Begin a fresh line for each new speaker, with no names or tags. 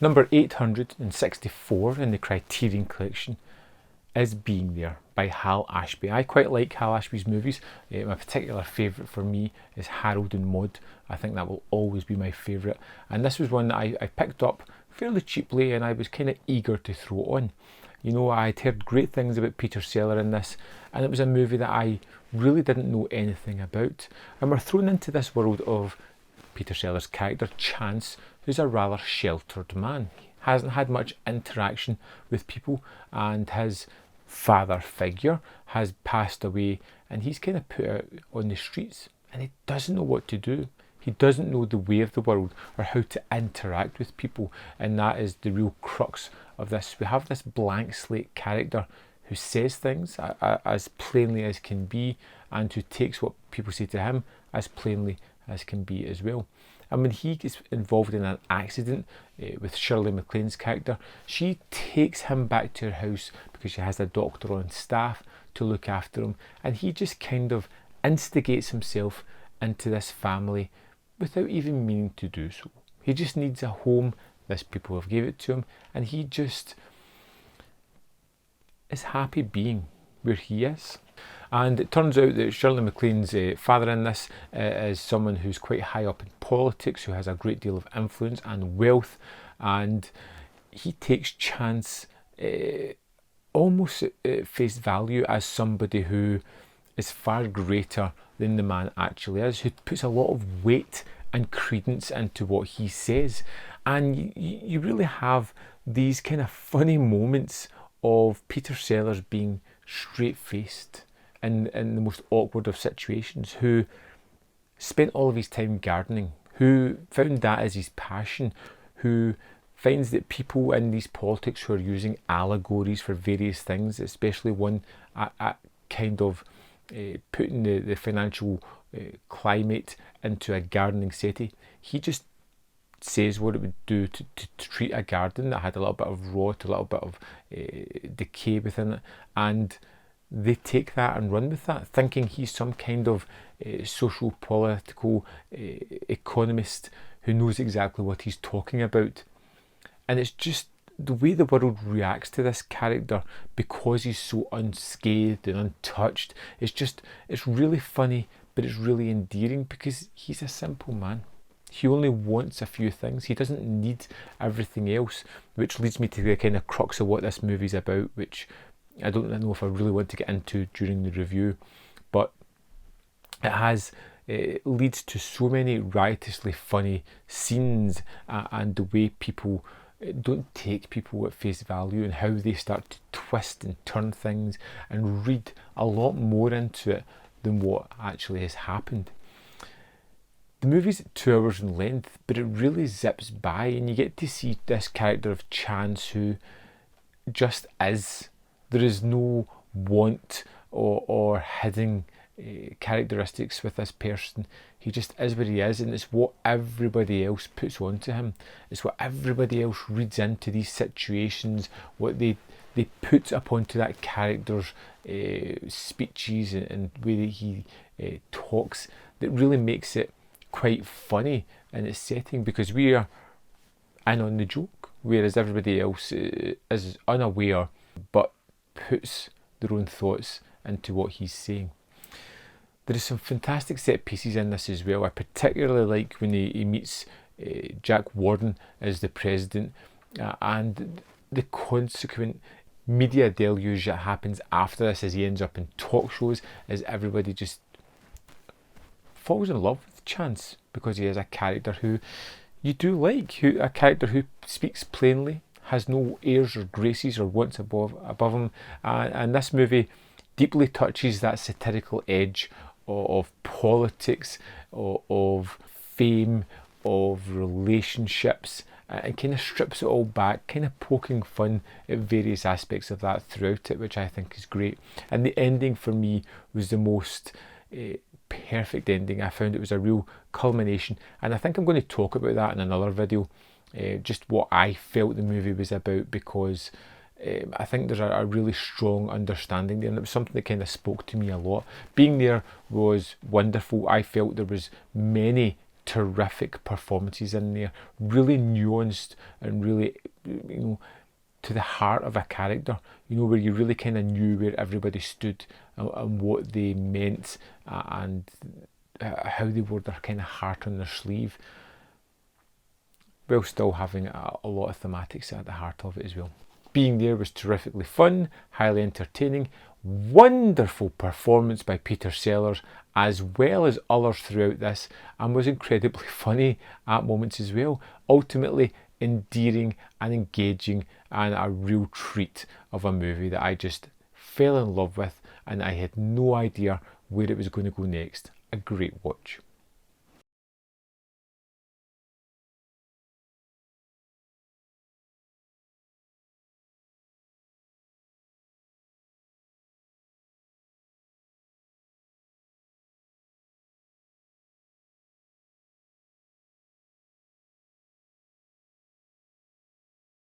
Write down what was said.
Number 864 in the Criterion collection is Being There by Hal Ashby. I quite like Hal Ashby's movies. My particular favourite for me is Harold and Maude. I think that will always be my favourite. And this was one that I picked up fairly cheaply and I was kind of eager to throw on. You know, I'd heard great things about Peter Sellers in this, and it was a movie that I really didn't know anything about. And we're thrown into this world of Peter Sellers' character, Chance, who's a rather sheltered man. He hasn't had much interaction with people, and his father figure has passed away, and he's kind of put out on the streets, and he doesn't know what to do. He doesn't know the way of the world or how to interact with people, and that is the real crux of this. We have this blank slate character who says things as plainly as can be, and who takes what people say to him as plainly as can be as well. And when he gets involved in an accident with Shirley MacLaine's character, she takes him back to her house because she has a doctor on staff to look after him, and he just kind of instigates himself into this family without even meaning to do so. He just needs a home. These people have gave it to him, and he just is happy being where he is. And it turns out that Shirley MacLaine's father in this is someone who's quite high up in politics, who has a great deal of influence and wealth, and he takes Chance almost at face value as somebody who is far greater than the man actually is, who puts a lot of weight and credence into what he says. And you really have these kind of funny moments of Peter Sellers being straight-faced in the most awkward of situations, who spent all of his time gardening, who found that as his passion, who finds that people in these politics who are using allegories for various things, especially one at kind of putting the financial climate into a gardening setting, he just says what it would do to treat a garden that had a little bit of rot, a little bit of decay within it, and they take that and run with that, thinking he's some kind of social, political economist who knows exactly what he's talking about. And it's just the way the world reacts to this character, because he's so unscathed and untouched. It's really funny, but it's really endearing, because he's a simple man. He only wants a few things. He doesn't need everything else, which leads me to the kind of crux of what this movie's about, which I don't know if I really want to get into during the review, but it leads to so many riotously funny scenes, and the way people don't take people at face value, and how they start to twist and turn things and read a lot more into it than what actually has happened. The movie's 2 hours in length, but it really zips by, and you get to see this character of Chance who just is. There is no want or hidden characteristics with this person. He just is what he is, and it's what everybody else puts onto him. It's what everybody else reads into these situations, what they put up onto that character's speeches and the way that he talks, that really makes it quite funny in its setting, because we are in on the joke, whereas everybody else is unaware but puts their own thoughts into what he's saying. There is some fantastic set pieces in this as well. I particularly like when he meets Jack Warden as the president, and the consequent media deluge that happens after this, as he ends up in talk shows, as everybody just falls in love with Chance, because he is a character who you do like, a character who speaks plainly, has no airs or graces or wants above him, and this movie deeply touches that satirical edge of politics, of fame, of relationships, and kind of strips it all back, kind of poking fun at various aspects of that throughout it, which I think is great. And the ending for me was the most perfect ending. I found it was a real culmination, and I think I'm going to talk about that in another video, just what I felt the movie was about, because I think there's a really strong understanding there, and it was something that kind of spoke to me a lot. Being There was wonderful. I felt there was many terrific performances in there, really nuanced and really, to the heart of a character, where you really kind of knew where everybody stood and what they meant, and how they wore their kind of heart on their sleeve, while still having a lot of thematics at the heart of it as well. Being there was terrifically fun, highly entertaining, wonderful performance by Peter Sellers as well as others throughout this, and was incredibly funny at moments as well. Ultimately endearing and engaging, and a real treat of a movie that I just fell in love with, and I had no idea where it was going to go next. A great watch.